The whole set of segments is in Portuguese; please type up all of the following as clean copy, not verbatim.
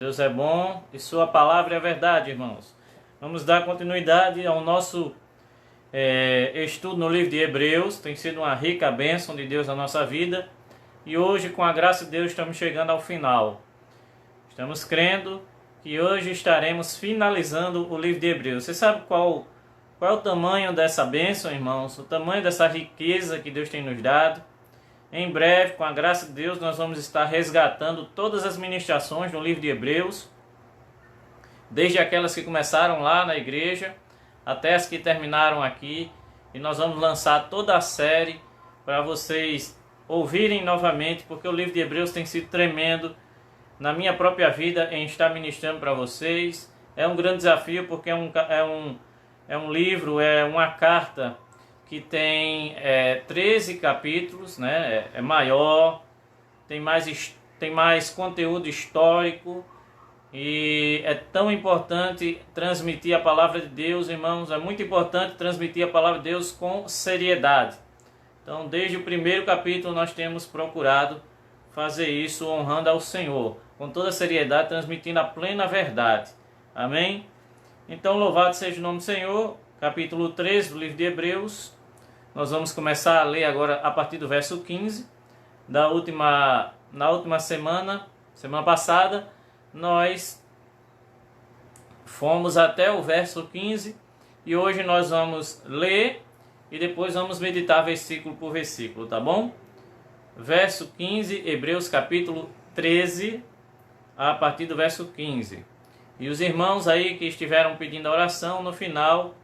Deus é bom e sua palavra é verdade, irmãos. Vamos dar continuidade ao nosso estudo no livro de Hebreus. Tem sido uma rica bênção de Deus na nossa vida. E hoje, com a graça de Deus, estamos chegando ao final. Estamos crendo que hoje estaremos finalizando o livro de Hebreus. Você sabe qual é o tamanho dessa bênção, irmãos? O tamanho dessa riqueza que Deus tem nos dado. Em breve, com a graça de Deus, nós vamos estar resgatando todas as ministrações no livro de Hebreus, desde aquelas que começaram lá na igreja, até as que terminaram aqui, e nós vamos lançar toda a série para vocês ouvirem novamente, porque o livro de Hebreus tem sido tremendo na minha própria vida em estar ministrando para vocês. É um grande desafio, porque é um livro, é uma carta que tem 13 capítulos, né? É maior, tem mais conteúdo histórico, e é tão importante transmitir a palavra de Deus, irmãos. É muito importante transmitir a palavra de Deus com seriedade. Então, desde o primeiro capítulo, nós temos procurado fazer isso honrando ao Senhor, com toda seriedade, transmitindo a plena verdade. Amém? Então, louvado seja o nome do Senhor. Capítulo 13 do livro de Hebreus. Nós vamos começar a ler agora a partir do verso 15. Na última semana passada, nós fomos até o verso 15 e hoje nós vamos ler e depois vamos meditar versículo por versículo, tá bom? Verso 15, Hebreus capítulo 13, a partir do verso 15. E os irmãos aí que estiveram pedindo a oração, no final,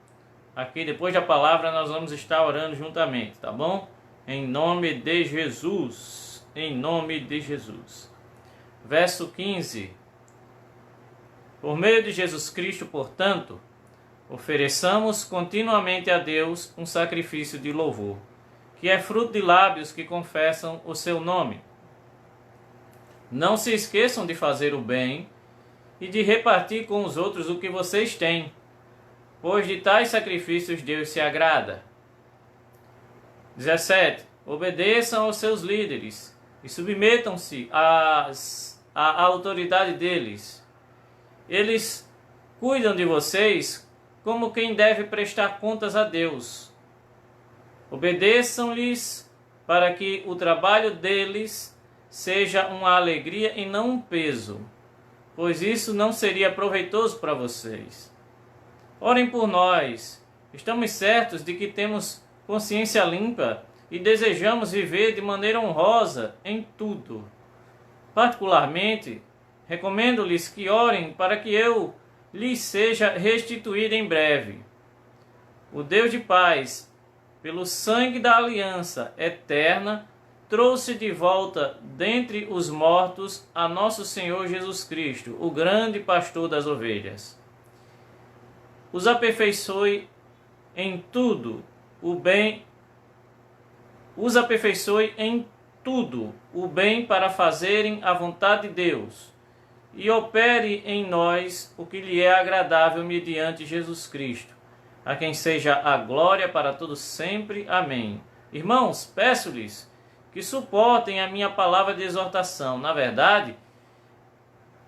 aqui depois da palavra, nós vamos estar orando juntamente, tá bom? Em nome de Jesus. Em nome de Jesus. Verso 15. Por meio de Jesus Cristo, portanto, ofereçamos continuamente a Deus um sacrifício de louvor, que é fruto de lábios que confessam o seu nome. Não se esqueçam de fazer o bem e de repartir com os outros o que vocês têm, pois de tais sacrifícios Deus se agrada. 17. Obedeçam aos seus líderes e submetam-se à autoridade deles. Eles cuidam de vocês como quem deve prestar contas a Deus. Obedeçam-lhes para que o trabalho deles seja uma alegria e não um peso, pois isso não seria proveitoso para vocês. Orem por nós. Estamos certos de que temos consciência limpa e desejamos viver de maneira honrosa em tudo. Particularmente, recomendo-lhes que orem para que eu lhes seja restituído em breve. O Deus de paz, pelo sangue da aliança eterna, trouxe de volta dentre os mortos a nosso Senhor Jesus Cristo, o grande pastor das ovelhas. Os aperfeiçoe em tudo o bem, para fazerem a vontade de Deus, e opere em nós o que lhe é agradável mediante Jesus Cristo, a quem seja a glória para todos sempre. Amém. Irmãos, peço-lhes que suportem a minha palavra de exortação. Na verdade,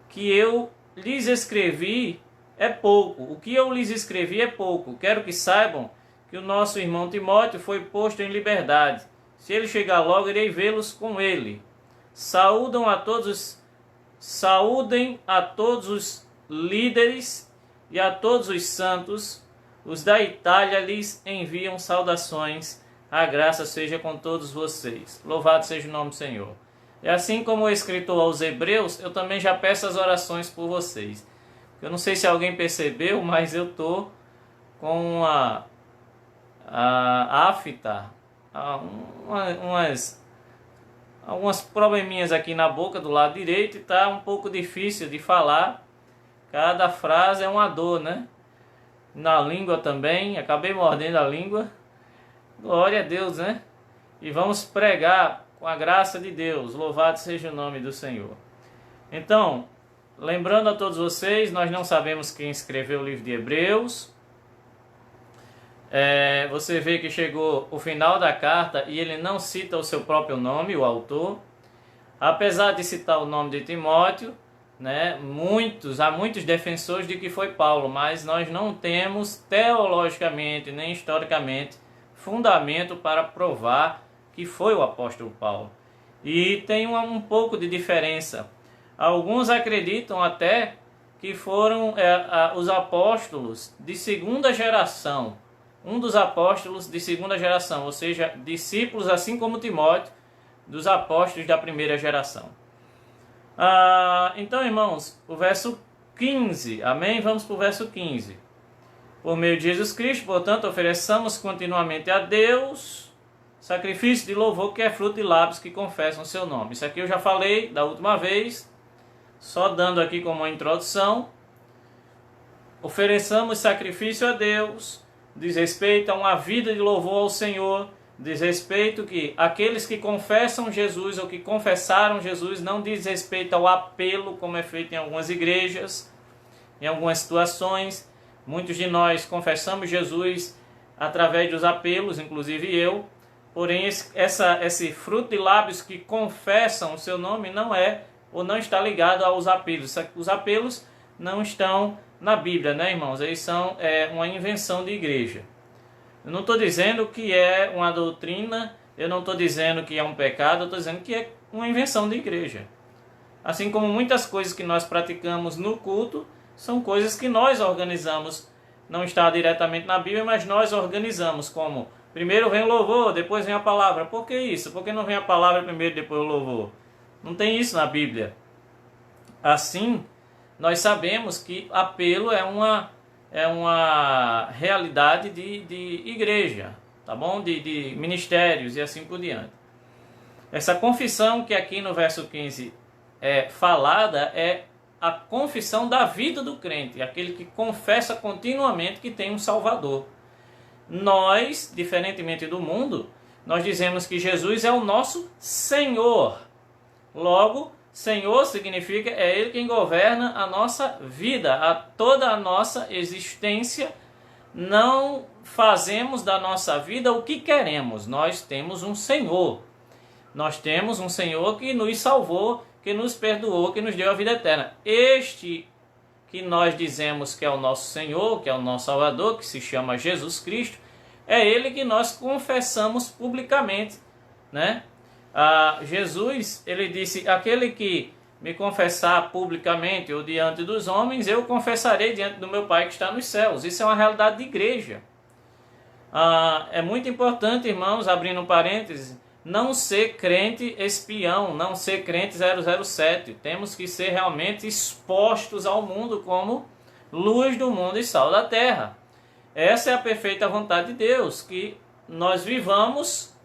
que eu lhes escrevi é pouco. O que eu lhes escrevi é pouco. Quero que saibam que o nosso irmão Timóteo foi posto em liberdade. Se ele chegar logo, irei vê-los com ele. Saúdem a todos os líderes e a todos os santos. Os da Itália lhes enviam saudações. A graça seja com todos vocês. Louvado seja o nome do Senhor. E assim como o escritor aos Hebreus, eu também já peço as orações por vocês. Eu não sei se alguém percebeu, mas eu estou com a afta, algumas probleminhas aqui na boca do lado direito e está um pouco difícil de falar. Cada frase é uma dor, né? Na língua também, acabei mordendo a língua. Glória a Deus, né? E vamos pregar com a graça de Deus. Louvado seja o nome do Senhor. Então, lembrando a todos vocês, nós não sabemos quem escreveu o livro de Hebreus. Você vê que chegou o final da carta e ele não cita o seu próprio nome, o autor. Apesar de citar o nome de Timóteo, né? Há muitos defensores de que foi Paulo, mas nós não temos teologicamente nem historicamente fundamento para provar que foi o apóstolo Paulo. E tem um pouco de diferença. Alguns acreditam até que foram os apóstolos de segunda geração, um dos apóstolos de segunda geração, ou seja, discípulos, assim como Timóteo, dos apóstolos da primeira geração. Então, irmãos, o verso 15, amém? Vamos para o verso 15. Por meio de Jesus Cristo, portanto, ofereçamos continuamente a Deus sacrifício de louvor, que é fruto de lábios que confessam o seu nome. Isso aqui eu já falei da última vez, só dando aqui como uma introdução. Ofereçamos sacrifício a Deus, diz respeito a uma vida de louvor ao Senhor, diz respeito que aqueles que confessam Jesus ou que confessaram Jesus, não diz respeito ao apelo, como é feito em algumas igrejas, em algumas situações. Muitos de nós confessamos Jesus através dos apelos, inclusive eu, porém esse fruto de lábios que confessam o seu nome não é ou não está ligado aos apelos. Os apelos não estão na Bíblia, né, irmãos? Eles são uma invenção de igreja. Eu não estou dizendo que é uma doutrina, eu não estou dizendo que é um pecado, eu estou dizendo que é uma invenção de igreja. Assim como muitas coisas que nós praticamos no culto, são coisas que nós organizamos. Não está diretamente na Bíblia, mas nós organizamos como primeiro vem o louvor, depois vem a palavra. Por que isso? Por que não vem a palavra primeiro e depois o louvor? Não tem isso na Bíblia. Assim, nós sabemos que apelo é uma realidade de igreja, tá bom? De ministérios e assim por diante. Essa confissão que aqui no verso 15 é falada é a confissão da vida do crente, aquele que confessa continuamente que tem um Salvador. Nós, diferentemente do mundo, nós dizemos que Jesus é o nosso Senhor. Logo, Senhor significa é Ele quem governa a nossa vida, toda a nossa existência. Não fazemos da nossa vida o que queremos. Nós temos um Senhor. Nós temos um Senhor que nos salvou, que nos perdoou, que nos deu a vida eterna. Este que nós dizemos que é o nosso Senhor, que é o nosso Salvador, que se chama Jesus Cristo, é Ele que nós confessamos publicamente, né? Jesus, ele disse, aquele que me confessar publicamente ou diante dos homens, eu confessarei diante do meu Pai que está nos céus. Isso é uma realidade de igreja. É muito importante, irmãos, abrindo um parêntese, não ser crente espião, não ser crente 007. Temos que ser realmente expostos ao mundo como luz do mundo e sal da terra. Essa é a perfeita vontade de Deus, que nós vivamos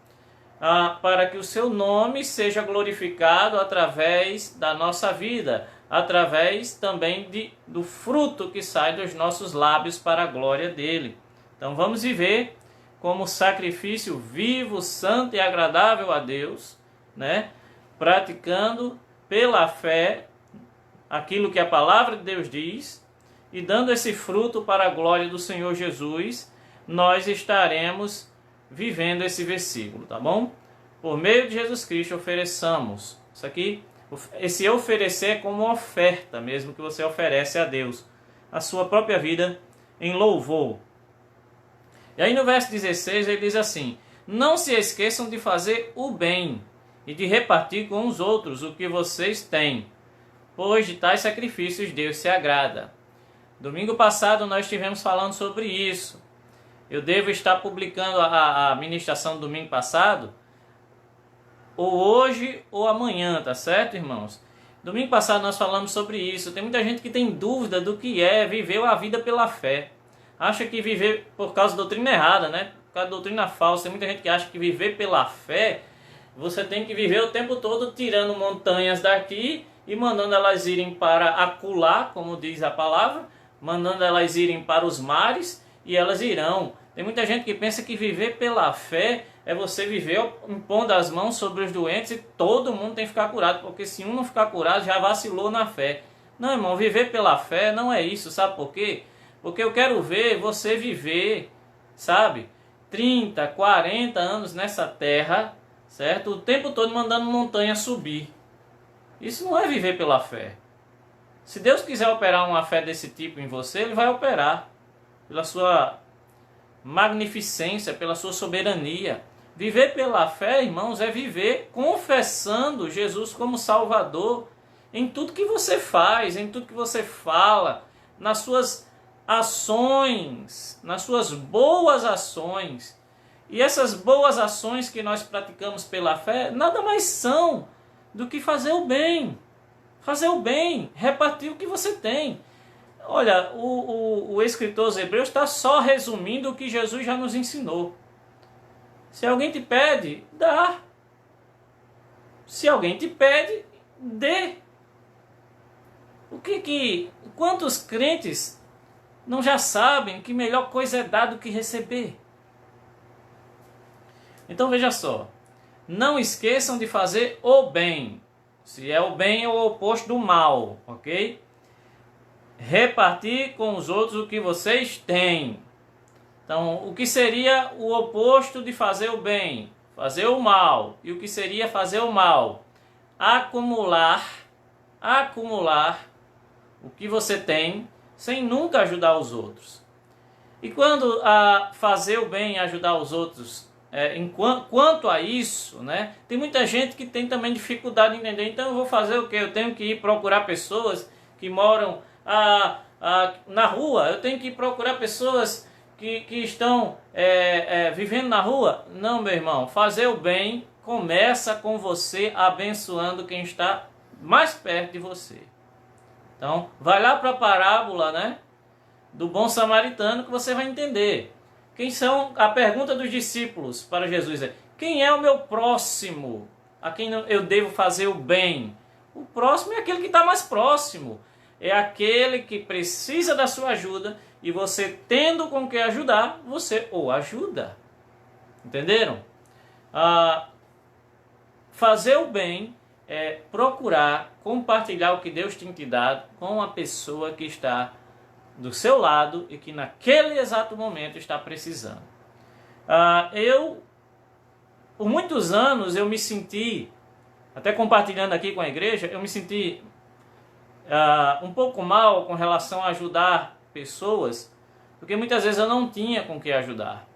para que o seu nome seja glorificado através da nossa vida, através também do fruto que sai dos nossos lábios para a glória dele. Então vamos viver como sacrifício vivo, santo e agradável a Deus, né? Praticando pela fé aquilo que a palavra de Deus diz e dando esse fruto para a glória do Senhor Jesus, nós estaremos vivendo esse versículo, tá bom? Por meio de Jesus Cristo ofereçamos. Isso aqui, esse oferecer é como uma oferta mesmo que você oferece a Deus, a sua própria vida em louvor. E aí no verso 16 ele diz assim: não se esqueçam de fazer o bem e de repartir com os outros o que vocês têm, pois de tais sacrifícios Deus se agrada. Domingo passado nós estivemos falando sobre isso. Eu devo estar publicando a ministração do domingo passado, ou hoje ou amanhã, tá certo, irmãos? Domingo passado nós falamos sobre isso. Tem muita gente que tem dúvida do que é viver a vida pela fé. Acha que viver por causa da doutrina errada, né? Por causa da doutrina falsa. Tem muita gente que acha que viver pela fé, você tem que viver o tempo todo tirando montanhas daqui e mandando elas irem para acolá, como diz a palavra, mandando elas irem para os mares e elas irão. Tem muita gente que pensa que viver pela fé é você viver impondo as mãos sobre os doentes e todo mundo tem que ficar curado, porque se um não ficar curado já vacilou na fé. Não, irmão, viver pela fé não é isso, sabe por quê? Porque eu quero ver você viver, sabe, 30, 40 anos nessa terra, certo? O tempo todo mandando montanha subir. Isso não é viver pela fé. Se Deus quiser operar uma fé desse tipo em você, Ele vai operar pela sua magnificência, pela sua soberania. Viver pela fé, irmãos, é viver confessando Jesus como Salvador em tudo que você faz, em tudo que você fala, nas suas ações, nas suas boas ações. E essas boas ações que nós praticamos pela fé, nada mais são do que fazer o bem. Fazer o bem, repartir o que você tem. Olha, o escritor aos Hebreus está só resumindo o que Jesus já nos ensinou. Se alguém te pede, dá. Se alguém te pede, dê. Quantos crentes não já sabem que melhor coisa é dar do que receber? Então veja só, não esqueçam de fazer o bem. Se é o bem, é o oposto do mal, ok? Repartir com os outros o que vocês têm. Então, o que seria o oposto de fazer o bem? Fazer o mal. E o que seria fazer o mal? Acumular o que você tem sem nunca ajudar os outros. E quando a fazer o bem e ajudar os outros, quanto a isso, né, tem muita gente que tem também dificuldade em entender. Então eu vou fazer o quê? Eu tenho que ir procurar pessoas que moram na rua, eu tenho que ir procurar pessoas que estão vivendo na rua. Não, meu irmão, fazer o bem começa com você abençoando quem está mais perto de você. Então, vai lá para a parábola, né, do bom samaritano, que você vai entender. A pergunta dos discípulos para Jesus é: quem é o meu próximo? A quem eu devo fazer o bem? O próximo é aquele que está mais próximo. É aquele que precisa da sua ajuda e você, tendo com que ajudar, você o ajuda. Entenderam? Fazer o bem é procurar compartilhar o que Deus tem te dado com a pessoa que está do seu lado e que naquele exato momento está precisando. Por muitos anos eu me senti, até compartilhando aqui com a igreja, eu me senti um pouco mal com relação a ajudar pessoas, porque muitas vezes eu não tinha com que ajudar.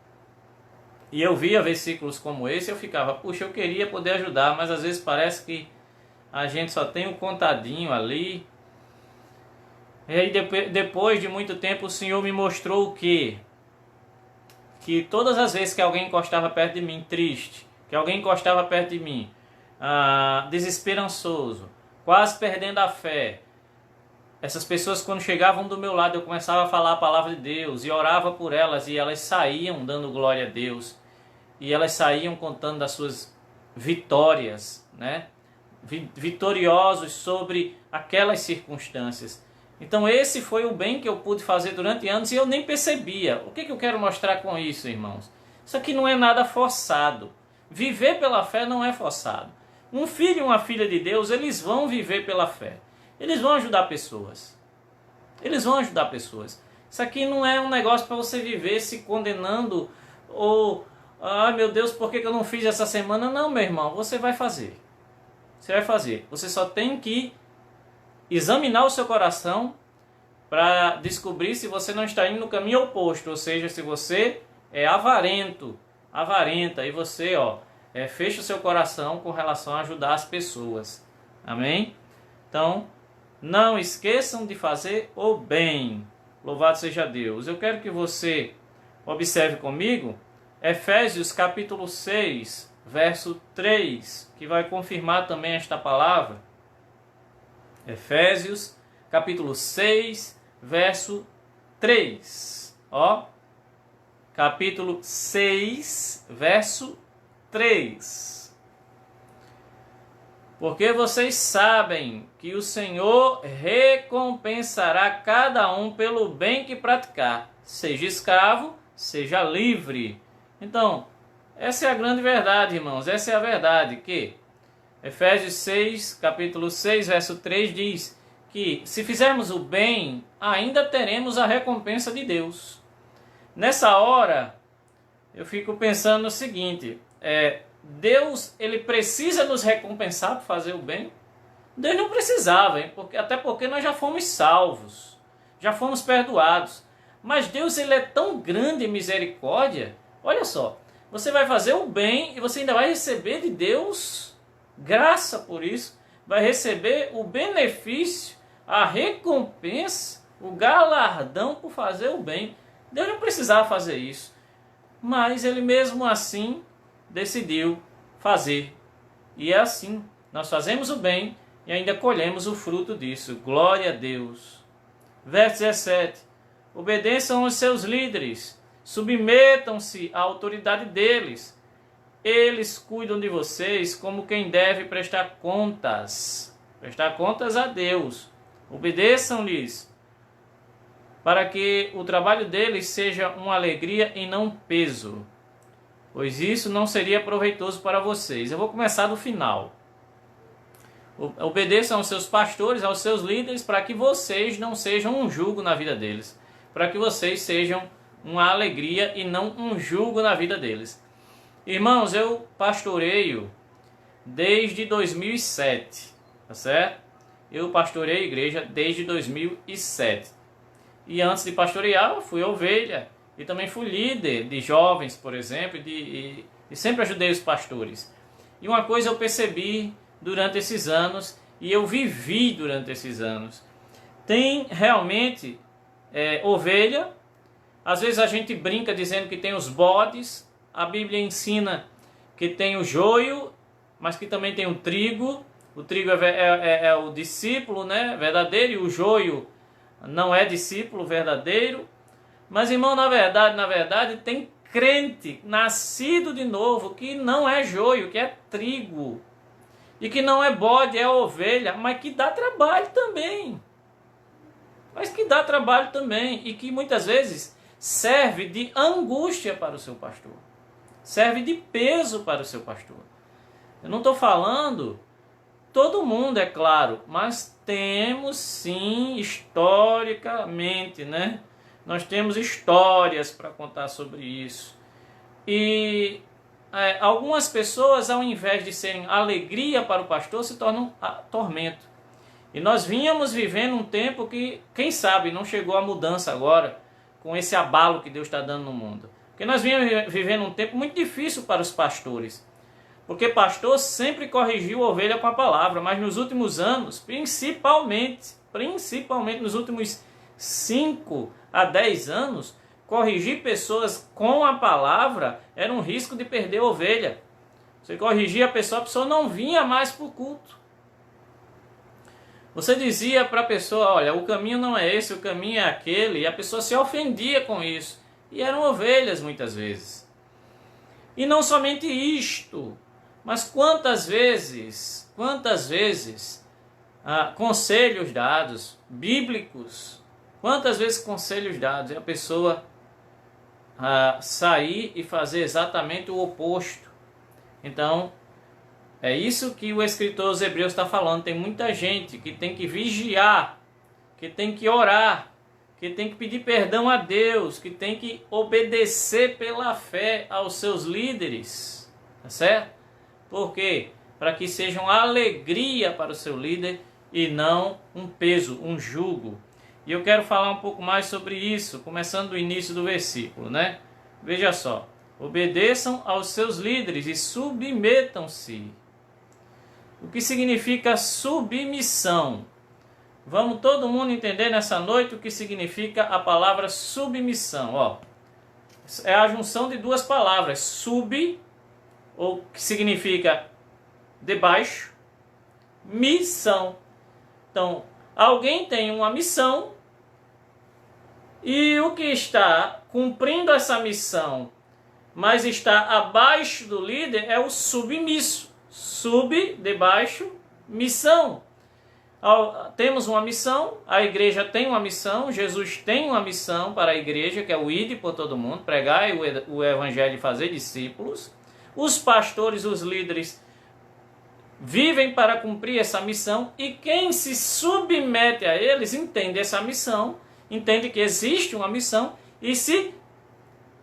E eu via versículos como esse e eu ficava, puxa, eu queria poder ajudar, mas às vezes parece que a gente só tem um contadinho ali. E aí depois de muito tempo o Senhor me mostrou o quê? Que todas as vezes que alguém encostava perto de mim triste, que alguém encostava perto de mim desesperançoso, quase perdendo a fé, essas pessoas, quando chegavam do meu lado, eu começava a falar a palavra de Deus e orava por elas, e elas saíam dando glória a Deus, e elas saíam contando das suas vitórias, né? Vitoriosos sobre aquelas circunstâncias. Então esse foi o bem que eu pude fazer durante anos e eu nem percebia. O que eu quero mostrar com isso, irmãos? Isso aqui não é nada forçado. Viver pela fé não é forçado. Um filho e uma filha de Deus, eles vão viver pela fé. Eles vão ajudar pessoas. Eles vão ajudar pessoas. Isso aqui não é um negócio para você viver se condenando ou, meu Deus, por que eu não fiz essa semana? Não, meu irmão, você vai fazer. Você vai fazer. Você só tem que examinar o seu coração para descobrir se você não está indo no caminho oposto. Ou seja, se você é avarenta, e você fecha o seu coração com relação a ajudar as pessoas. Amém? Então, não esqueçam de fazer o bem. Louvado seja Deus. Eu quero que você observe comigo Efésios capítulo 6, verso 3, que vai confirmar também esta palavra. Efésios capítulo 6, verso 3. Capítulo 6, verso 3. Porque vocês sabem que o Senhor recompensará cada um pelo bem que praticar, seja escravo, seja livre. Então, essa é a grande verdade, irmãos. Essa é a verdade que Efésios 6, capítulo 6, verso 3 diz que se fizermos o bem, ainda teremos a recompensa de Deus. Nessa hora, eu fico pensando no seguinte, Deus, ele precisa nos recompensar por fazer o bem? Deus não precisava, hein? Até porque nós já fomos salvos, já fomos perdoados. Mas Deus, ele é tão grande em misericórdia. Olha só, você vai fazer o bem e você ainda vai receber de Deus graça por isso. Vai receber o benefício, a recompensa, o galardão por fazer o bem. Deus não precisava fazer isso, mas ele mesmo assim decidiu fazer. E é assim, nós fazemos o bem e ainda colhemos o fruto disso. Glória a Deus. Verso 17. Obedeçam aos seus líderes, submetam-se à autoridade deles. Eles cuidam de vocês como quem deve prestar contas. Prestar contas a Deus. Obedeçam-lhes, para que o trabalho deles seja uma alegria e não um peso, pois isso não seria proveitoso para vocês. Eu vou começar do final. Obedeçam aos seus pastores, aos seus líderes, para que vocês não sejam um jugo na vida deles. Para que vocês sejam uma alegria e não um jugo na vida deles. Irmãos, eu pastoreio desde 2007, tá certo? Eu pastorei a igreja desde 2007. E antes de pastorear, eu fui ovelha. E também fui líder de jovens, por exemplo, e sempre ajudei os pastores. E uma coisa eu percebi durante esses anos, e eu vivi durante esses anos. Tem realmente ovelha. Às vezes a gente brinca dizendo que tem os bodes. A Bíblia ensina que tem o joio, mas que também tem o trigo. O trigo é o discípulo, né, verdadeiro, e o joio não é discípulo verdadeiro. Mas, irmão, na verdade, tem crente nascido de novo que não é joio, que é trigo. E que não é bode, é ovelha, mas que dá trabalho também. E que muitas vezes serve de angústia para o seu pastor. Serve de peso para o seu pastor. Eu não estou falando todo mundo, é claro, mas temos sim, historicamente, né? Nós temos histórias para contar sobre isso. E algumas pessoas, ao invés de serem alegria para o pastor, se tornam tormento. E nós vínhamos vivendo um tempo que, quem sabe, não chegou a mudança agora, com esse abalo que Deus está dando no mundo. Porque nós vínhamos vivendo um tempo muito difícil para os pastores. Porque pastor sempre corrigiu a ovelha com a palavra, mas nos últimos anos, principalmente nos últimos 5 a 10 anos, corrigir pessoas com a palavra era um risco de perder a ovelha. Você corrigia a pessoa não vinha mais para o culto. Você dizia para a pessoa, olha, o caminho não é esse, o caminho é aquele, e a pessoa se ofendia com isso. E eram ovelhas muitas vezes. E não somente isto, mas quantas vezes conselhos dados, bíblicos, quantas vezes conselhos dados, e a pessoa sair e fazer exatamente o oposto. Então, é isso que o escritor aos Hebreus está falando. Tem muita gente que tem que vigiar, que tem que orar, que tem que pedir perdão a Deus, que tem que obedecer pela fé aos seus líderes, tá certo? Por quê? Para que sejam alegria para o seu líder e não um peso, um jugo. E eu quero falar um pouco mais sobre isso, começando do início do versículo, né? Veja só. Obedeçam aos seus líderes e submetam-se. O que significa submissão? Vamos todo mundo entender nessa noite o que significa a palavra submissão. Ó, é a junção de duas palavras. Sub, ou que significa debaixo, missão. Então, alguém tem uma missão e o que está cumprindo essa missão, mas está abaixo do líder, é o submisso. Sub, debaixo, missão. Temos uma missão, a igreja tem uma missão, Jesus tem uma missão para a igreja, que é o ide por todo mundo, pregar o evangelho e fazer discípulos. Os pastores, os líderes, vivem para cumprir essa missão, e quem se submete a eles entende essa missão, entende que existe uma missão, e se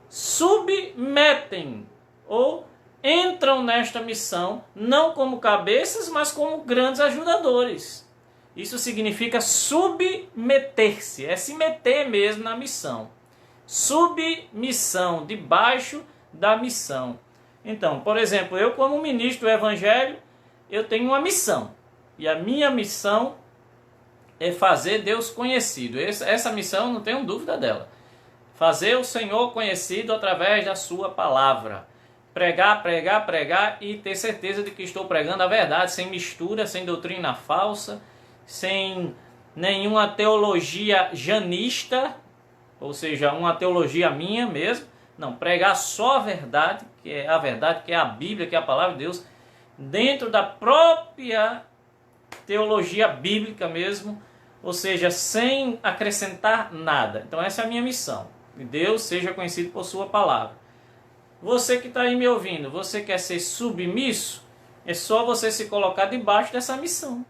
submetem, ou entram nesta missão não como cabeças, mas como grandes ajudadores. Isso significa submeter-se, é se meter mesmo na missão. Submissão, debaixo da missão. Então, por exemplo, eu como ministro do Evangelho, eu tenho uma missão. E a minha missão é fazer Deus conhecido. Essa missão, não tenho dúvida dela. Fazer o Senhor conhecido através da sua palavra. Pregar, pregar, pregar e ter certeza de que estou pregando a verdade, sem mistura, sem doutrina falsa, sem nenhuma teologia janista, ou seja, uma teologia minha mesmo. Não, pregar só a verdade, que é a Bíblia, que é a palavra de Deus, dentro da própria teologia bíblica mesmo, ou seja, sem acrescentar nada. Então essa é a minha missão. Que Deus seja conhecido por sua palavra. Você que está aí me ouvindo, você quer ser submisso? É só você se colocar debaixo dessa missão.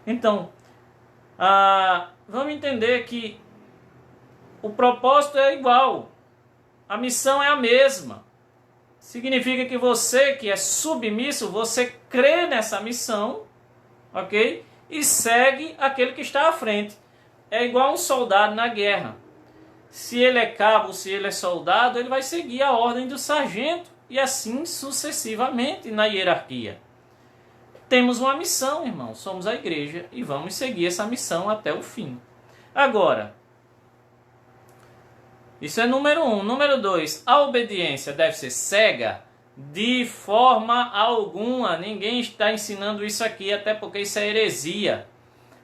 Então, vamos entender que o propósito é igual. A missão é a mesma. Significa que você que é submisso, você crê nessa missão, ok? E segue aquele que está à frente. É igual um soldado na guerra. Se ele é cabo, se ele é soldado, ele vai seguir a ordem do sargento e assim sucessivamente na hierarquia. Temos uma missão, irmão. Somos a igreja e vamos seguir essa missão até o fim. Agora, isso é número 1. Número 2, a obediência deve ser cega? De forma alguma. Ninguém está ensinando isso aqui, até porque isso é heresia.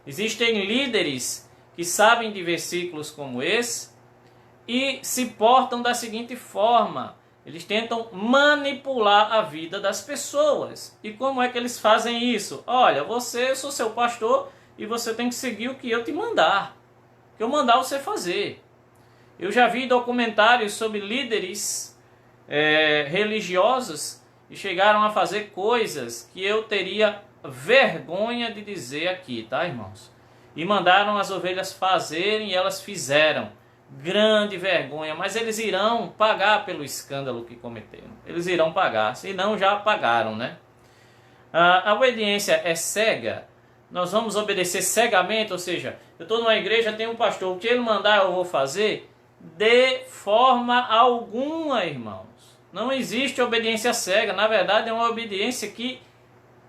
Existem líderes que sabem de versículos como esse e se portam da seguinte forma: eles tentam manipular a vida das pessoas. E como é que eles fazem isso? Olha, eu sou seu pastor e você tem que seguir o que eu te mandar, o que eu mandar você fazer. Eu já vi documentários sobre líderes religiosos e chegaram a fazer coisas que eu teria vergonha de dizer aqui, tá, irmãos? E mandaram as ovelhas fazerem e elas fizeram. Grande vergonha, mas eles irão pagar pelo escândalo que cometeram. Eles irão pagar, se não já pagaram, né? A obediência é cega. Nós vamos obedecer cegamente, ou seja, eu estou numa igreja, tem um pastor, o que ele mandar eu vou fazer? De forma alguma, irmãos. Não existe obediência cega. Na verdade, é uma obediência que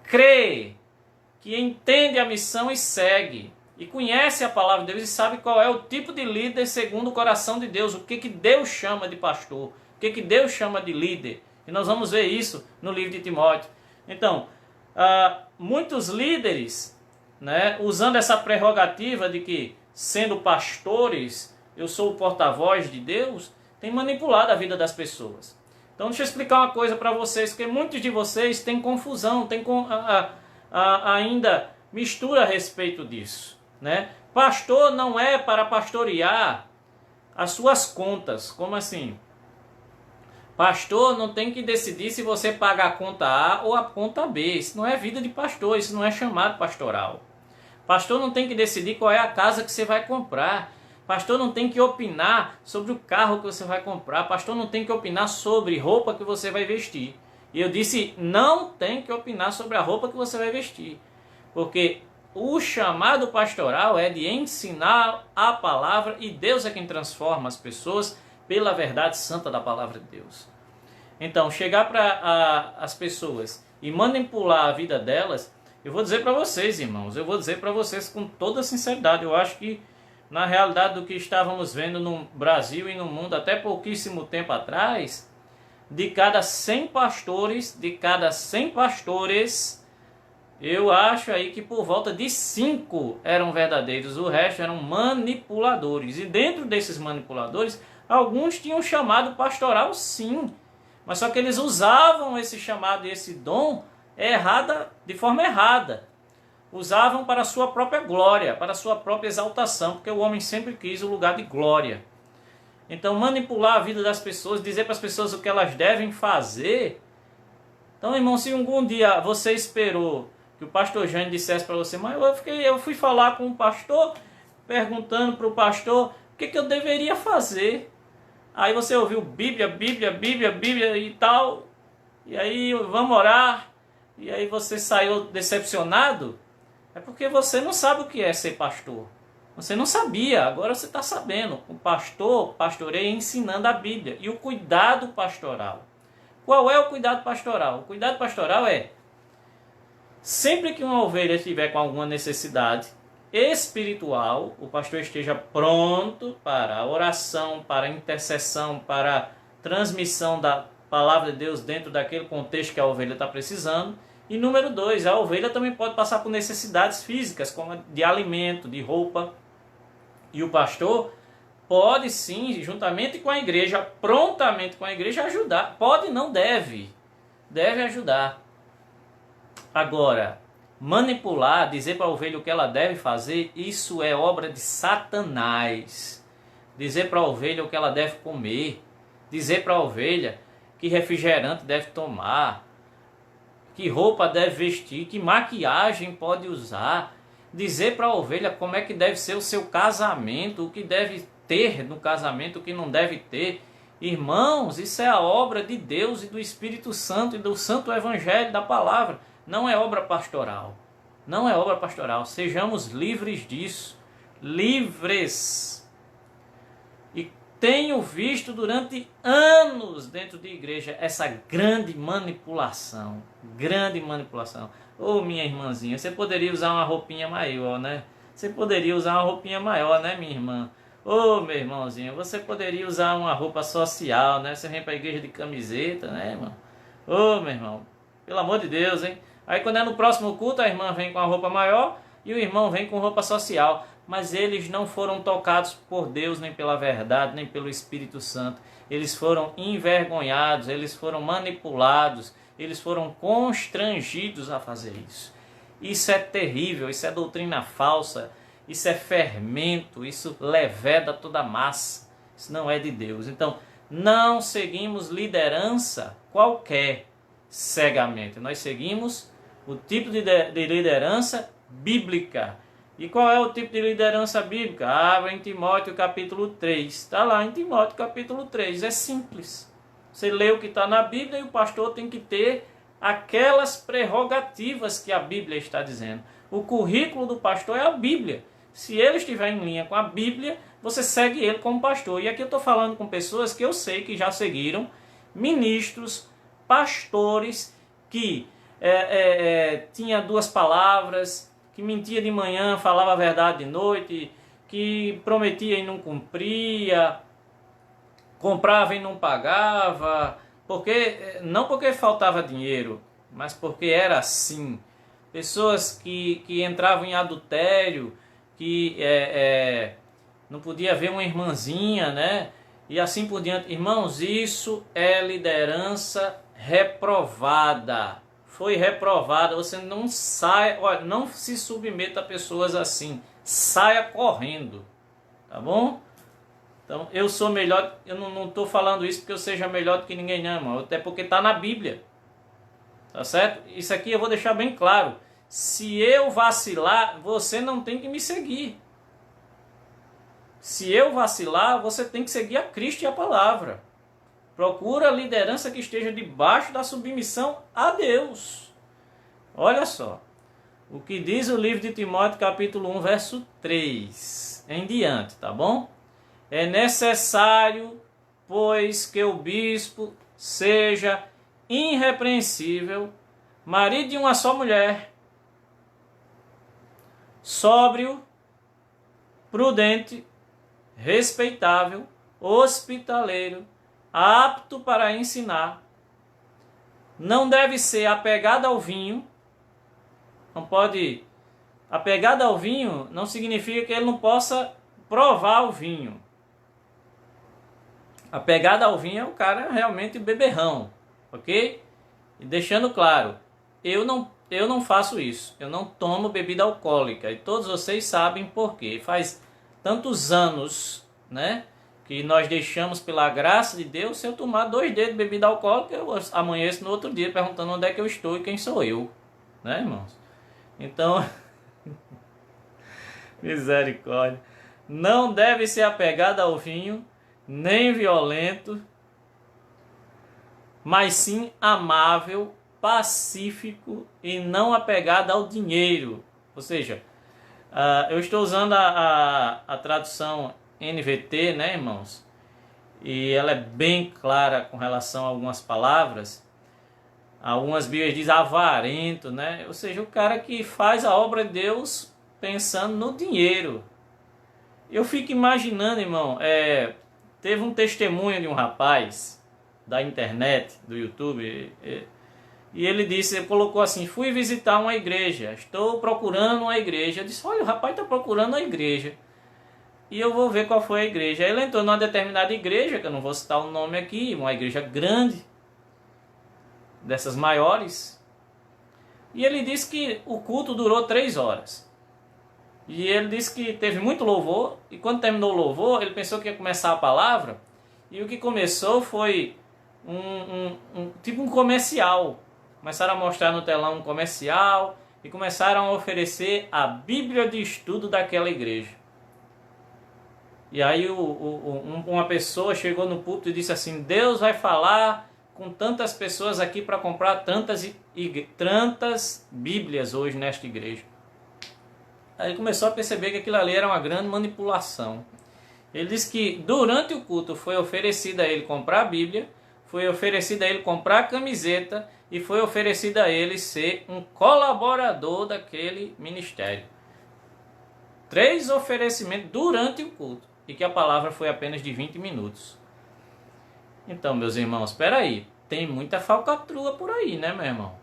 crê, que entende a missão e segue. E conhece a palavra de Deus e sabe qual é o tipo de líder segundo o coração de Deus. O que Deus chama de pastor. O que Deus chama de líder. E nós vamos ver isso no livro de Timóteo. Então, muitos líderes, né, usando essa prerrogativa de que, sendo pastores, eu sou o porta-voz de Deus, têm manipulado a vida das pessoas. Então deixa eu explicar uma coisa para vocês, porque muitos de vocês têm confusão, têm ainda mistura a respeito disso, né? Pastor não é para pastorear as suas contas. Como assim? Pastor não tem que decidir se você paga a conta A ou a conta B. Isso não é vida de pastor, isso não é chamado pastoral. Pastor não tem que decidir qual é a casa que você vai comprar. Pastor não tem que opinar sobre o carro que você vai comprar. Pastor não tem que opinar sobre roupa que você vai vestir. E eu disse, não tem que opinar sobre a roupa que você vai vestir. Porque o chamado pastoral é de ensinar a palavra e Deus é quem transforma as pessoas pela verdade santa da palavra de Deus. Então, chegar para as pessoas e manipular a vida delas, eu vou dizer para vocês, irmãos, eu vou dizer para vocês com toda sinceridade, eu acho que na realidade do que estávamos vendo no Brasil e no mundo até pouquíssimo tempo atrás, de cada 100 pastores, eu acho aí que por volta de 5 eram verdadeiros, o resto eram manipuladores. E dentro desses manipuladores, alguns tinham chamado pastoral sim, mas só que eles usavam esse chamado e esse dom de forma errada. Usavam para a sua própria glória, para a sua própria exaltação, porque o homem sempre quis o lugar de glória. Então manipular a vida das pessoas, dizer para as pessoas o que elas devem fazer. Então, irmão, se algum dia você esperou que o pastor Jânio dissesse para você, mas eu fui falar com o pastor, perguntando para o pastor o que eu deveria fazer. Aí você ouviu Bíblia e tal, e aí vamos orar, e aí você saiu decepcionado, é porque você não sabe o que é ser pastor. Você não sabia, agora você está sabendo. O pastor pastoreia ensinando a Bíblia e o cuidado pastoral. Qual é o cuidado pastoral? O cuidado pastoral é, sempre que uma ovelha estiver com alguma necessidade espiritual, o pastor esteja pronto para a oração, para a intercessão, para a transmissão da palavra de Deus dentro daquele contexto que a ovelha está precisando. E número 2, a ovelha também pode passar por necessidades físicas, como de alimento, de roupa. E o pastor pode sim, juntamente com a igreja, prontamente com a igreja, ajudar. Pode, não deve. Deve ajudar. Agora, manipular, dizer para a ovelha o que ela deve fazer, isso é obra de Satanás. Dizer para a ovelha o que ela deve comer. Dizer para a ovelha que refrigerante deve tomar. Que roupa deve vestir. Que maquiagem pode usar. Dizer para a ovelha como é que deve ser o seu casamento, o que deve ter no casamento, o que não deve ter. Irmãos, isso é a obra de Deus e do Espírito Santo e do Santo Evangelho, da palavra. Não é obra pastoral. Não é obra pastoral. Sejamos livres disso. Livres. E tenho visto durante anos dentro de igreja essa grande manipulação. Grande manipulação. Ô, minha irmãzinha, você poderia usar uma roupinha maior, né? Você poderia usar uma roupinha maior, né, minha irmã? Ô, meu irmãozinho, você poderia usar uma roupa social, né? Você vem para a igreja de camiseta, né, irmão? Ô, meu irmão, pelo amor de Deus, hein? Aí quando é no próximo culto, a irmã vem com a roupa maior e o irmão vem com roupa social. Mas eles não foram tocados por Deus, nem pela verdade, nem pelo Espírito Santo. Eles foram envergonhados, eles foram manipulados, eles foram constrangidos a fazer isso. Isso é terrível, isso é doutrina falsa, isso é fermento, isso leveda toda a massa. Isso não é de Deus. Então, não seguimos liderança qualquer cegamente. Nós seguimos o tipo de liderança bíblica. E qual é o tipo de liderança bíblica? Abra em Timóteo capítulo 3. Está lá em Timóteo capítulo 3. É simples. Você lê o que está na Bíblia e o pastor tem que ter aquelas prerrogativas que a Bíblia está dizendo. O currículo do pastor é a Bíblia. Se ele estiver em linha com a Bíblia, você segue ele como pastor. E aqui eu estou falando com pessoas que eu sei que já seguiram, ministros, pastores, que tinha duas palavras, que mentia de manhã, falava a verdade de noite, que prometia e não cumpria, comprava e não pagava, não porque faltava dinheiro, mas porque era assim. Pessoas que entravam em adultério, que não podia ver uma irmãzinha, né? E assim por diante. Irmãos, isso é liderança reprovada. Foi reprovada. Você não sai, olha, não se submeta a pessoas assim. Saia correndo, tá bom? Então, eu sou melhor, eu não estou falando isso porque eu seja melhor do que ninguém, não, irmão. Até porque está na Bíblia. Tá certo? Isso aqui eu vou deixar bem claro. Se eu vacilar, você não tem que me seguir. Se eu vacilar, você tem que seguir a Cristo e a palavra. Procura a liderança que esteja debaixo da submissão a Deus. Olha só. O que diz o livro de Timóteo, capítulo 1, verso 3 em diante, tá bom? É necessário, pois, que o bispo seja irrepreensível, marido de uma só mulher, sóbrio, prudente, respeitável, hospitaleiro, apto para ensinar, não deve ser apegado ao vinho, não pode... Apegado ao vinho não significa que ele não possa provar o vinho. Apegado ao vinho é o cara realmente beberrão, ok? E deixando claro, eu não faço isso, eu não tomo bebida alcoólica, e todos vocês sabem por quê. Faz tantos anos, né, que nós deixamos pela graça de Deus. Se eu tomar 2 dedos de bebida alcoólica, eu amanheço no outro dia perguntando onde é que eu estou e quem sou eu, né, irmãos? Então, misericórdia. Não deve ser apegado ao vinho, nem violento, mas sim amável, pacífico e não apegado ao dinheiro. Ou seja, eu estou usando a tradução NVT, né, irmãos? E ela é bem clara com relação a algumas palavras. Algumas Bíblias dizem avarento, né? Ou seja, o cara que faz a obra de Deus pensando no dinheiro. Eu fico imaginando, irmão, teve um testemunho de um rapaz da internet, do YouTube, e ele disse, ele colocou assim, fui visitar uma igreja, estou procurando uma igreja. Eu disse, olha, o rapaz está procurando uma igreja. E eu vou ver qual foi a igreja. Aí ele entrou numa determinada igreja, que eu não vou citar o nome aqui, uma igreja grande, dessas maiores. E ele disse que o culto durou 3 horas. E ele disse que teve muito louvor. E quando terminou o louvor, ele pensou que ia começar a palavra. E o que começou foi tipo um comercial. Começaram a mostrar no telão um comercial. E começaram a oferecer a Bíblia de estudo daquela igreja. E aí uma pessoa chegou no púlpito e disse assim, Deus vai falar com tantas pessoas aqui para comprar tantas Bíblias hoje nesta igreja. Aí ele começou a perceber que aquilo ali era uma grande manipulação. Ele disse que durante o culto foi oferecido a ele comprar a Bíblia, foi oferecido a ele comprar a camiseta e foi oferecido a ele ser um colaborador daquele ministério. 3 oferecimentos durante o culto e que a palavra foi apenas de 20 minutos. Então, meus irmãos, espera aí, tem muita falcatrua por aí, né, meu irmão?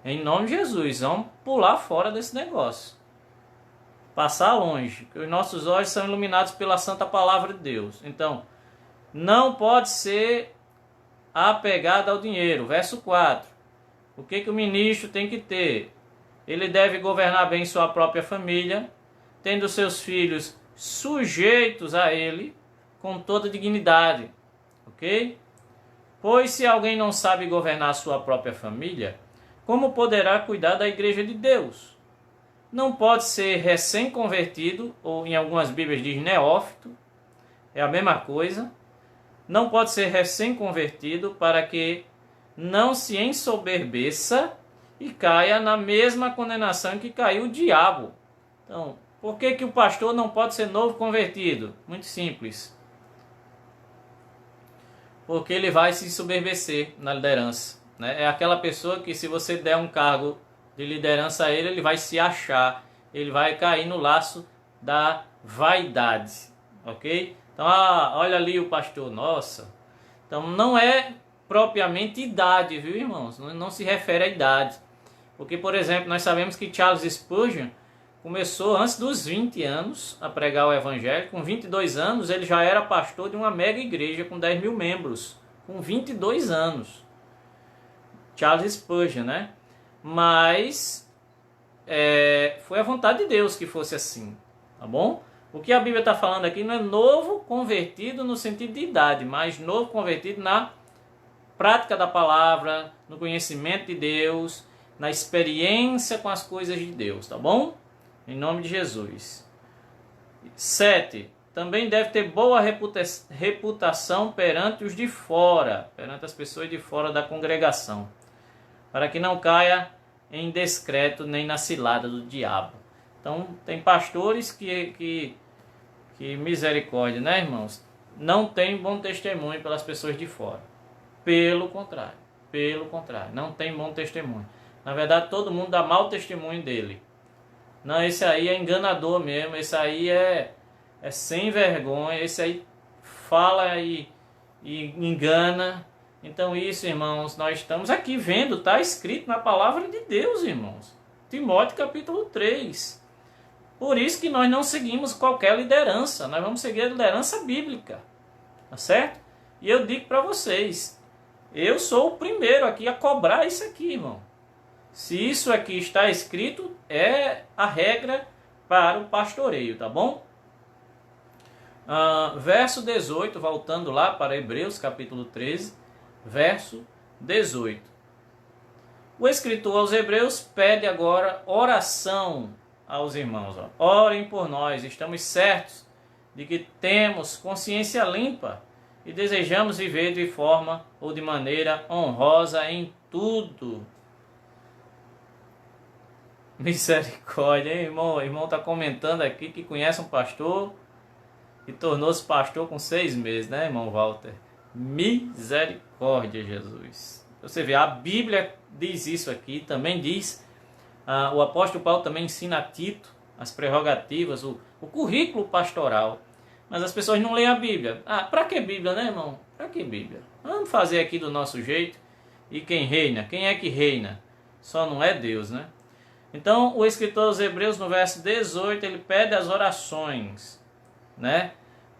Em nome de Jesus, vamos pular fora desse negócio. Passar longe, que os nossos olhos são iluminados pela santa palavra de Deus. Então, não pode ser apegado ao dinheiro. Verso 4. O que o ministro tem que ter? Ele deve governar bem sua própria família, tendo seus filhos sujeitos a ele com toda dignidade. Ok? Pois se alguém não sabe governar sua própria família, como poderá cuidar da igreja de Deus? Não pode ser recém-convertido, ou em algumas Bíblias diz neófito, é a mesma coisa. Não pode ser recém-convertido para que não se ensoberbeça e caia na mesma condenação que caiu o diabo. Então, por que o pastor não pode ser novo convertido? Muito simples. Porque ele vai se ensoberbecer na liderança, né? É aquela pessoa que se você der um cargo de liderança a ele, ele vai se achar, ele vai cair no laço da vaidade, ok? Então, olha ali o pastor, nossa. Então, não é propriamente idade, viu, irmãos? Não se refere à idade. Porque, por exemplo, nós sabemos que Charles Spurgeon começou antes dos 20 anos a pregar o evangelho. Com 22 anos ele já era pastor de uma mega igreja com 10 mil membros. Com 22 anos. Charles Spurgeon, né? Mas foi a vontade de Deus que fosse assim. Tá bom? O que a Bíblia está falando aqui não é novo convertido no sentido de idade, mas novo convertido na prática da palavra, no conhecimento de Deus, na experiência com as coisas de Deus. Tá bom? Em nome de Jesus. 7. Também deve ter boa reputação perante os de fora, perante as pessoas de fora da congregação, para que não caia em descreto nem na cilada do diabo. Então, tem pastores que misericórdia, né, irmãos? Não tem bom testemunho pelas pessoas de fora. Pelo contrário, não tem bom testemunho. Na verdade, todo mundo dá mau testemunho dele. Não, esse aí é enganador mesmo, esse aí é sem vergonha, esse aí fala e engana. Então isso, irmãos, nós estamos aqui vendo, está escrito na palavra de Deus, irmãos. Timóteo capítulo 3. Por isso que nós não seguimos qualquer liderança, nós vamos seguir a liderança bíblica, tá certo? E eu digo para vocês, eu sou o primeiro aqui a cobrar isso aqui, irmão. Se isso aqui está escrito, é a regra para o pastoreio, tá bom? Verso 18, voltando lá para Hebreus, capítulo 13, verso 18. O escritor aos Hebreus pede agora oração aos irmãos. Orem por nós, estamos certos de que temos consciência limpa e desejamos viver de forma ou de maneira honrosa em tudo. Misericórdia, hein, irmão? O irmão está comentando aqui que conhece um pastor e tornou-se pastor com 6 meses, né, irmão Walter? Misericórdia, Jesus. Você vê, a Bíblia diz isso aqui, também diz, o apóstolo Paulo também ensina a Tito as prerrogativas, o currículo pastoral. Mas as pessoas não leem a Bíblia. Para que Bíblia, né, irmão? Para que Bíblia? Vamos fazer aqui do nosso jeito. E quem reina? Quem é que reina? Só não é Deus, né? Então, o escritor aos Hebreus, no verso 18, ele pede as orações, né?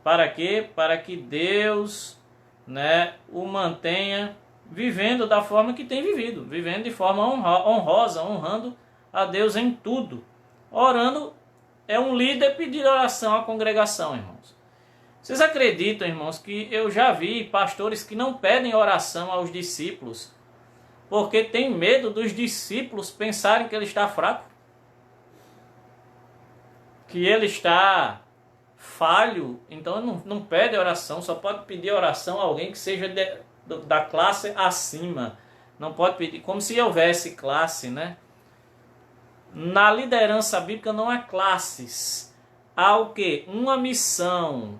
Para quê? Para que Deus, né, o mantenha vivendo da forma que tem vivido, vivendo de forma honrosa, honrando a Deus em tudo. Orando é um líder pedir oração à congregação, irmãos. Vocês acreditam, irmãos, que eu já vi pastores que não pedem oração aos discípulos porque tem medo dos discípulos pensarem que ele está fraco, que ele está falho, então não pede oração, só pode pedir oração a alguém que seja da classe acima. Não pode pedir, como se houvesse classe, né? Na liderança bíblica não há classes, há o quê? Uma missão.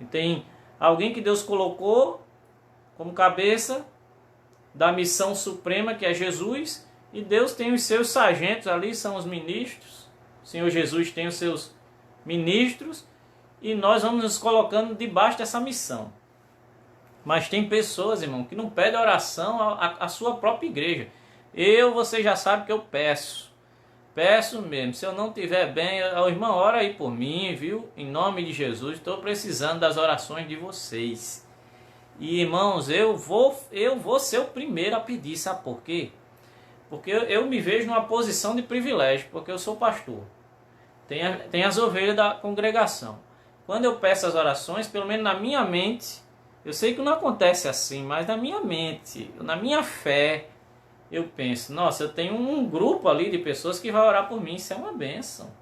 E tem alguém que Deus colocou como cabeça da missão suprema, que é Jesus, e Deus tem os seus sargentos ali, são os ministros. O Senhor Jesus tem os seus ministros, e nós vamos nos colocando debaixo dessa missão. Mas tem pessoas, irmão, que não pedem oração à sua própria igreja. Você já sabe que eu peço mesmo. Se eu não estiver bem, irmão, ora aí por mim, viu? Em nome de Jesus, estou precisando das orações de vocês. E irmãos, eu vou ser o primeiro a pedir, sabe por quê? Porque eu me vejo numa posição de privilégio, porque eu sou pastor. Tem as ovelhas da congregação. Quando eu peço as orações, pelo menos na minha mente, eu sei que não acontece assim, mas na minha mente, na minha fé, eu penso, nossa, eu tenho um grupo ali de pessoas que vai orar por mim, isso é uma bênção.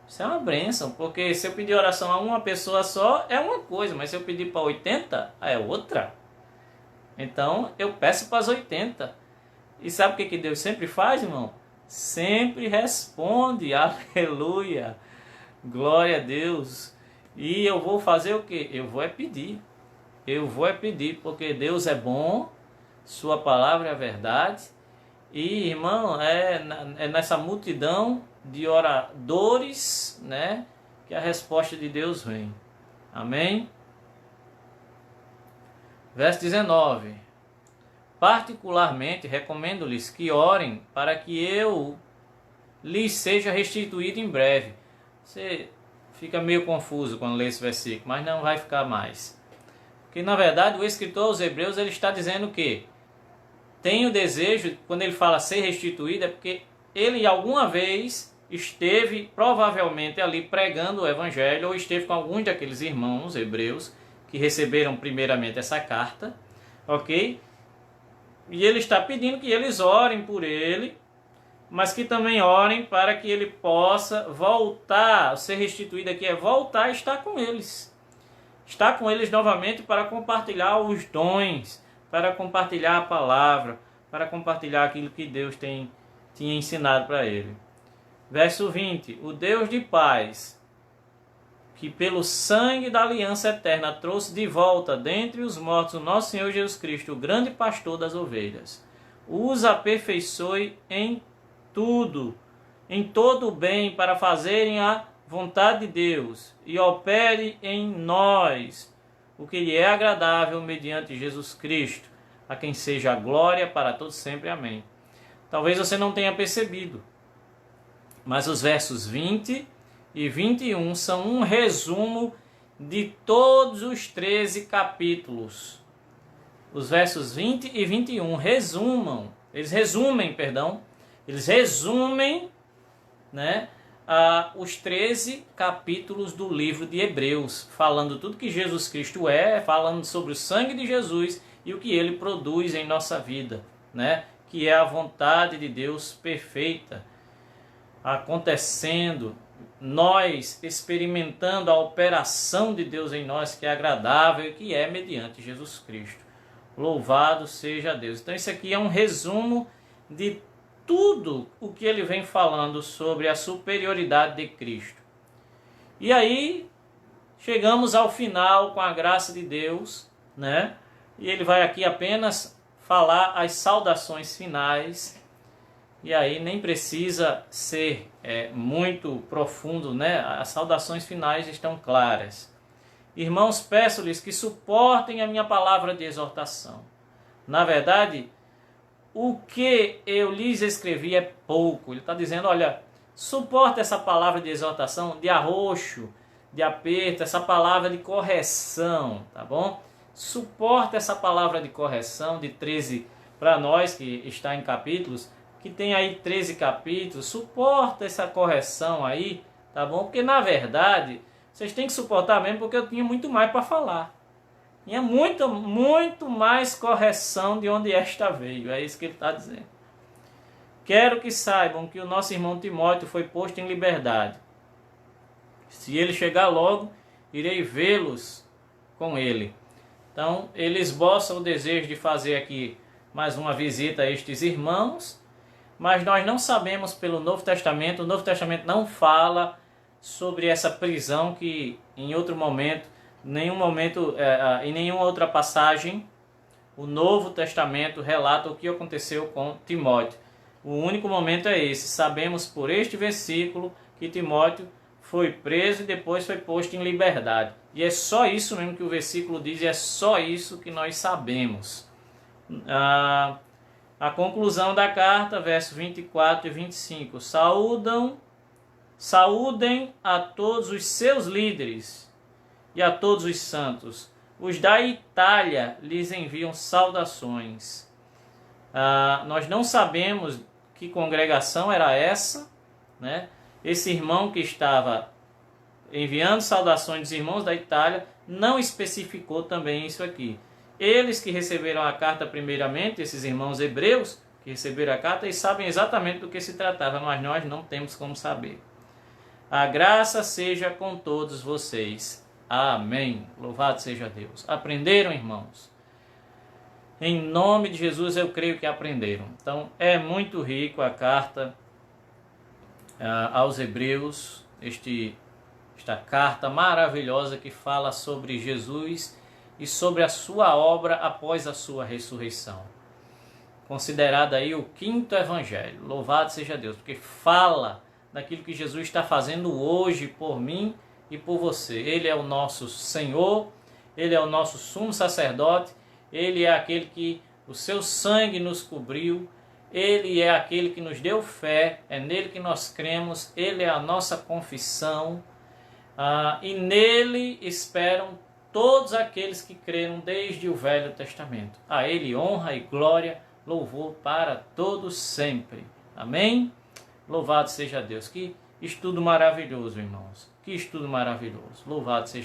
Isso é uma bênção, porque se eu pedir oração a uma pessoa só, é uma coisa, mas se eu pedir para 80, é outra. Então, eu peço para as 80. E sabe o que Deus sempre faz, irmão? Sempre responde, aleluia, glória a Deus. E eu vou fazer o quê? Eu vou pedir, porque Deus é bom, sua palavra é verdade. E, irmão, é nessa multidão de oradores, né, que a resposta de Deus vem. Amém? Verso 19. Particularmente recomendo-lhes que orem para que eu lhes seja restituído em breve. Você fica meio confuso quando lê esse versículo, mas não vai ficar mais. Porque na verdade o escritor aos Hebreus ele está dizendo que tem o desejo, quando ele fala ser restituído, é porque ele alguma vez esteve provavelmente ali pregando o evangelho, ou esteve com alguns daqueles irmãos hebreus que receberam primeiramente essa carta, ok? E ele está pedindo que eles orem por ele, mas que também orem para que ele possa voltar, ser restituído aqui é voltar a estar com eles. Estar com eles novamente para compartilhar os dons, para compartilhar a palavra, para compartilhar aquilo que Deus tinha ensinado para ele. Verso 20. O Deus de paz, que pelo sangue da aliança eterna trouxe de volta dentre os mortos o nosso Senhor Jesus Cristo, o grande pastor das ovelhas, os aperfeiçoe em tudo, em todo o bem, para fazerem a vontade de Deus, e opere em nós o que lhe é agradável mediante Jesus Cristo, a quem seja a glória para todos sempre. Amém. Talvez você não tenha percebido, mas os versos 20 e 21 são um resumo de todos os 13 capítulos. Os versos 20 e 21 eles resumem, né, os 13 capítulos do livro de Hebreus, falando tudo que Jesus Cristo é, falando sobre o sangue de Jesus e o que ele produz em nossa vida, né, que é a vontade de Deus perfeita, acontecendo nós experimentando a operação de Deus em nós, que é agradável e que é mediante Jesus Cristo. Louvado seja Deus. Então isso aqui é um resumo de tudo o que ele vem falando sobre a superioridade de Cristo. E aí chegamos ao final com a graça de Deus, né? E ele vai aqui apenas falar as saudações finais. E aí nem precisa ser muito profundo, né? As saudações finais estão claras. Irmãos, peço-lhes que suportem a minha palavra de exortação. Na verdade, o que eu lhes escrevi é pouco. Ele está dizendo, olha, suporta essa palavra de exortação, de arroxo, de aperto, essa palavra de correção, tá bom? Suporta essa palavra de correção de 13, para nós que está em capítulos, que tem aí 13 capítulos, suporta essa correção aí, tá bom? Porque na verdade, vocês têm que suportar mesmo, porque eu tinha muito mais para falar. Tinha muito mais correção de onde esta veio, é isso que ele está dizendo. Quero que saibam que o nosso irmão Timóteo foi posto em liberdade. Se ele chegar logo, irei vê-los com ele. Então, ele esboça o desejo de fazer aqui mais uma visita a estes irmãos, mas nós não sabemos pelo Novo Testamento, o Novo Testamento não fala sobre essa prisão que em outro momento, em nenhuma outra passagem, o Novo Testamento relata o que aconteceu com Timóteo. O único momento é esse. Sabemos por este versículo que Timóteo foi preso e depois foi posto em liberdade. E é só isso mesmo que o versículo diz, e é só isso que nós sabemos. A conclusão da carta, versos 24 e 25. Saúdem a todos os seus líderes e a todos os santos. Os da Itália lhes enviam saudações. Nós não sabemos que congregação era essa, né? Esse irmão que estava enviando saudações dos irmãos da Itália não especificou também isso aqui. Eles que receberam a carta primeiramente, esses irmãos hebreus que receberam a carta, eles sabem exatamente do que se tratava, mas nós não temos como saber. A graça seja com todos vocês. Amém. Louvado seja Deus. Aprenderam, irmãos? Em nome de Jesus eu creio que aprenderam. Então é muito rico a carta aos hebreus, esta carta maravilhosa que fala sobre Jesus e sobre a sua obra após a sua ressurreição. Considerado aí o 5º evangelho. Louvado seja Deus, porque fala daquilo que Jesus está fazendo hoje por mim e por você. Ele é o nosso Senhor, Ele é o nosso sumo sacerdote, Ele é aquele que o seu sangue nos cobriu, Ele é aquele que nos deu fé, é nele que nós cremos, Ele é a nossa confissão, e nele esperam todos aqueles que creram desde o Velho Testamento. A Ele honra e glória, louvor para todos sempre. Amém? Louvado seja Deus. Que estudo maravilhoso, irmãos. Que estudo maravilhoso. Louvado seja Deus.